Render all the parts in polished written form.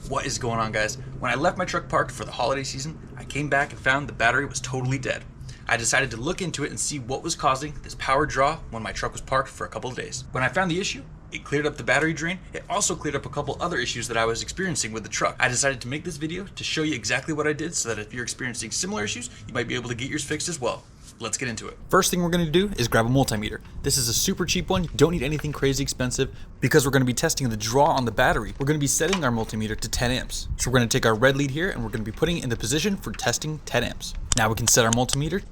What is going on, guys? When I left my truck parked for the holiday season, I came back and found the battery was totally dead. I decided to look into it and see what was causing this power draw when my truck was parked for a couple of days. When I found the issue, it cleared up the battery drain. It also cleared up a couple other issues that I was experiencing with the truck. I decided to make this video to show you exactly what I did so that if you're experiencing similar issues, you might be able to get yours fixed as well. Let's get into it. First thing we're going to do is grab a multimeter. This is a super cheap one. You don't need anything crazy expensive because we're going to be testing the draw on the battery. We're going to be setting our multimeter to 10 amps. So we're going to take our red lead here and we're going to be putting it in the position for testing 10 amps. Now we can set our multimeter.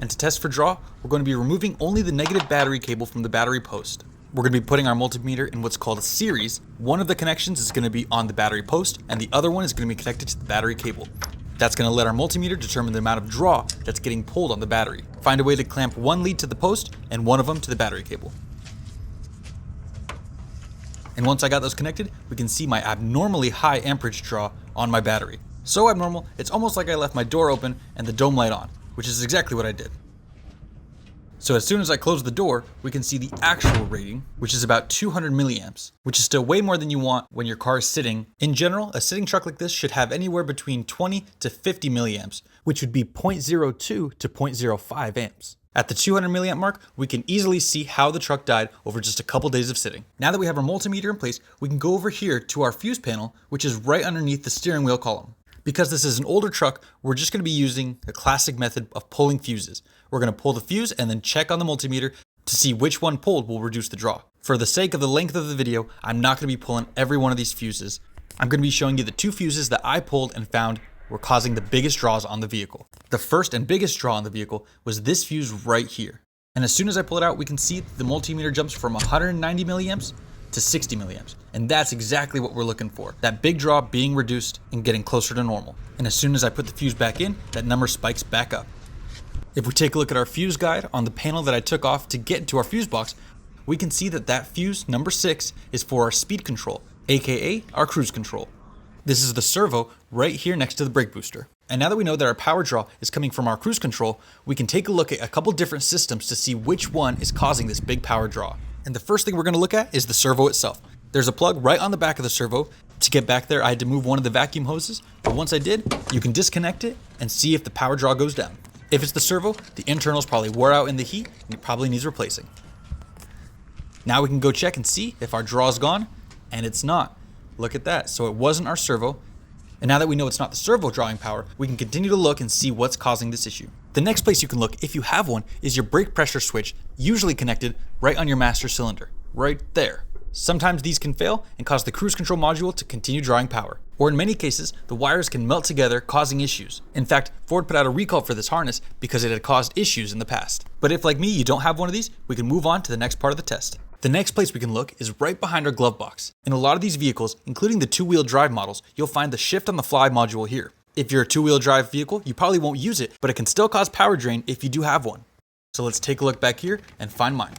And to test for draw, we're going to be removing only the negative battery cable from the battery post. We're going to be putting our multimeter in what's called a series. One of the connections is going to be on the battery post and the other one is going to be connected to the battery cable. That's going to let our multimeter determine the amount of draw that's getting pulled on the battery. Find a way to clamp one lead to the post and one of them to the battery cable. And once I got those connected, we can see my abnormally high amperage draw on my battery. So abnormal, it's almost like I left my door open and the dome light on, which is exactly what I did. So as soon as I close the door, we can see the actual rating, which is about 200 milliamps, which is still way more than you want when your car is sitting. In general, a sitting truck like this should have anywhere between 20 to 50 milliamps, which would be 0.02 to 0.05 amps. At the 200 milliamp mark, we can easily see how the truck died over just a couple days of sitting. Now that we have our multimeter in place, we can go over here to our fuse panel, which is right underneath the steering wheel column. Because this is an older truck, we're just going to be using the classic method of pulling fuses. We're going to pull the fuse and then check on the multimeter to see which one pulled will reduce the draw. For the sake of the length of the video, I'm not going to be pulling every one of these fuses. I'm going to be showing you the two fuses that I pulled and found were causing the biggest draws on the vehicle. The first and biggest draw on the vehicle was this fuse right here. And as soon as I pull it out, we can see the multimeter jumps from 190 milliamps to 60 milliamps. And that's exactly what we're looking for. That big draw being reduced and getting closer to normal. And as soon as I put the fuse back in, that number spikes back up. If we take a look at our fuse guide on the panel that I took off to get into our fuse box, we can see that that fuse, number 6, is for our speed control, aka our cruise control. This is the servo right here next to the brake booster. And now that we know that our power draw is coming from our cruise control, we can take a look at a couple different systems to see which one is causing this big power draw. And the first thing we're going to look at is the servo itself. There's a plug right on the back of the servo. To get back there, I had to move one of the vacuum hoses, but once I did, you can disconnect it and see if the power draw goes down. If it's the servo, the internals probably wore out in the heat and it probably needs replacing. Now we can go check and see if our draw is gone, and it's not. Look at that. So it wasn't our servo. And now that we know it's not the servo drawing power, we can continue to look and see what's causing this issue. The next place you can look, if you have one, is your brake pressure switch, usually connected right on your master cylinder, right there. Sometimes these can fail and cause the cruise control module to continue drawing power. Or in many cases, the wires can melt together, causing issues. In fact, Ford put out a recall for this harness because it had caused issues in the past. But if, like me, you don't have one of these, we can move on to the next part of the test. The next place we can look is right behind our glove box. In a lot of these vehicles, including the two-wheel drive models, you'll find the shift on the fly module here. If you're a two-wheel drive vehicle, you probably won't use it, but it can still cause power drain if you do have one. So let's take a look back here and find mine.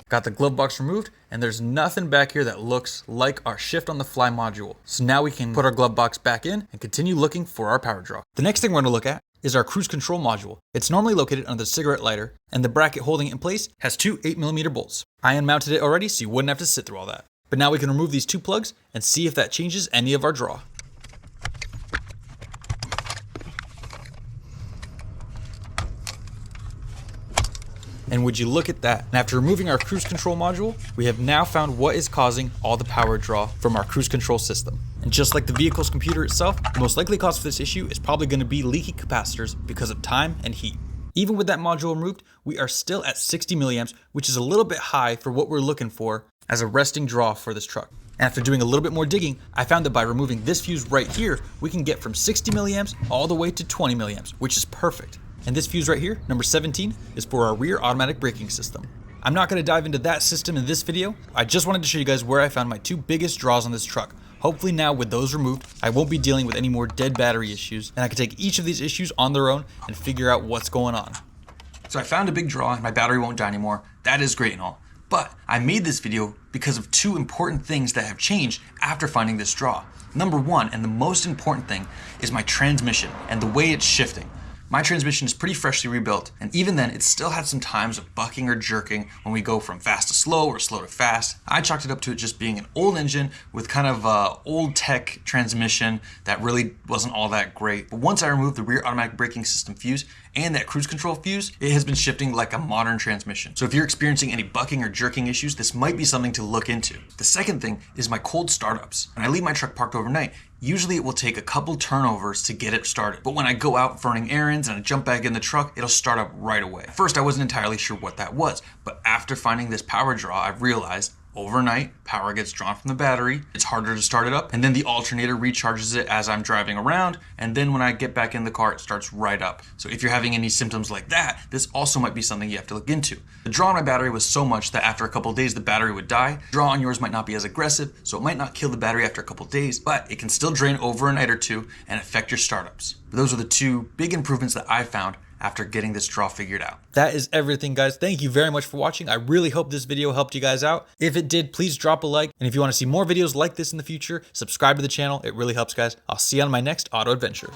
Got the glove box removed, and there's nothing back here that looks like our shift on the fly module. So now we can put our glove box back in and continue looking for our power draw. The next thing we're going to look at is our cruise control module. It's normally located under the cigarette lighter, and the bracket holding it in place has two 8mm bolts. I unmounted it already so you wouldn't have to sit through all that. But now we can remove these two plugs and see if that changes any of our draw. And would you look at that? And after removing our cruise control module, we have now found what is causing all the power draw from our cruise control system. And just like the vehicle's computer itself, the most likely cause for this issue is probably going to be leaky capacitors because of time and heat. Even with that module removed, we are still at 60 milliamps, which is a little bit high for what we're looking for as a resting draw for this truck. And after doing a little bit more digging, I found that by removing this fuse right here, we can get from 60 milliamps all the way to 20 milliamps, which is perfect. And this fuse right here, number 17, is for our rear automatic braking system. I'm not going to dive into that system in this video. I just wanted to show you guys where I found my two biggest draws on this truck. Hopefully now with those removed, I won't be dealing with any more dead battery issues, and I can take each of these issues on their own and figure out what's going on. So I found a big draw and my battery won't die anymore. That is great and all. But I made this video because of two important things that have changed after finding this draw. Number one, and the most important thing, is my transmission and the way it's shifting. My transmission is pretty freshly rebuilt, and even then it still had some times of bucking or jerking when we go from fast to slow or slow to fast. I chalked it up to it just being an old engine with kind of old tech transmission that really wasn't all that great. But once I removed the rear automatic braking system fuse and that cruise control fuse, it has been shifting like a modern transmission. So if you're experiencing any bucking or jerking issues, this might be something to look into. The second thing is my cold startups. When I leave my truck parked overnight, usually it will take a couple turnovers to get it started. But when I go out running errands and I jump back in the truck, it'll start up right away. At first, I wasn't entirely sure what that was, but after finding this power draw, I've realized overnight, power gets drawn from the battery, it's harder to start it up, and then the alternator recharges it as I'm driving around, and then when I get back in the car, it starts right up. So if you're having any symptoms like that, this also might be something you have to look into. The draw on my battery was so much that after a couple of days, the battery would die. The draw on yours might not be as aggressive, so it might not kill the battery after a couple of days, but it can still drain over a night or two and affect your startups. But those are the two big improvements that I found after getting this draw figured out. That is everything, guys. Thank you very much for watching. I really hope this video helped you guys out. If it did, please drop a like. And if you want to see more videos like this in the future, subscribe to the channel. It really helps, guys. I'll see you on my next auto adventure.